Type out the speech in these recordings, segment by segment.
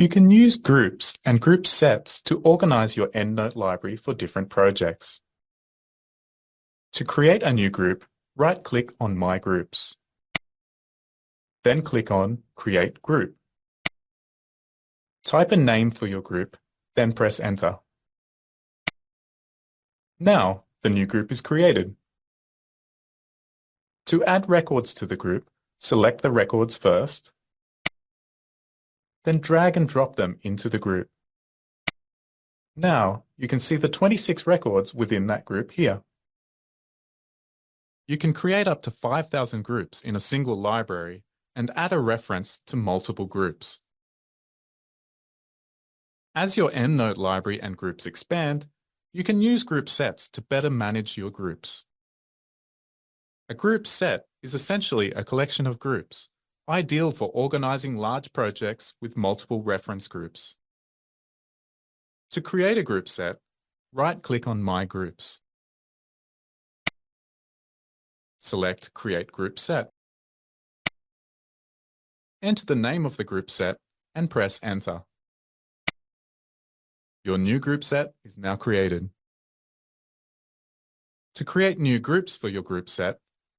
You can use groups and group sets to organize your EndNote library for different projects. To create a new group, right-click on My Groups. Then click on Create Group. Type a name for your group, then press Enter. Now, the new group is created. To add records to the group, select the records first, then drag and drop them into the group. Now, you can see the 26 records within that group here. You can create up to 5,000 groups in a single library and add a reference to multiple groups. As your EndNote library and groups expand, you can use group sets to better manage your groups. A group set is essentially a collection of groups, ideal for organizing large projects with multiple reference groups. To create a group set, right-click on My Groups. Select Create Group Set. Enter the name of the group set and press Enter. Your new group set is now created. To create new groups for your group set,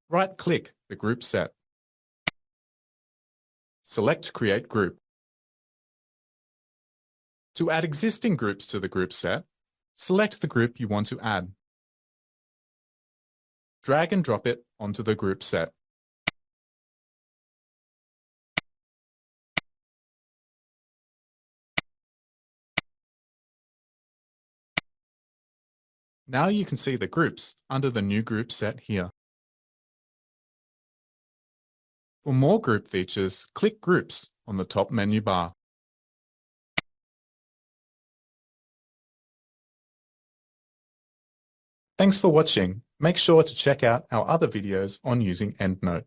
right-click the group set. Select Create Group. To add existing groups to the group set, select the group you want to add. Drag and drop it onto the group set. Now you can see the groups under the new group set here. For more group features, click Groups on the top menu bar. Thanks for watching. Make sure to check out our other videos on using EndNote.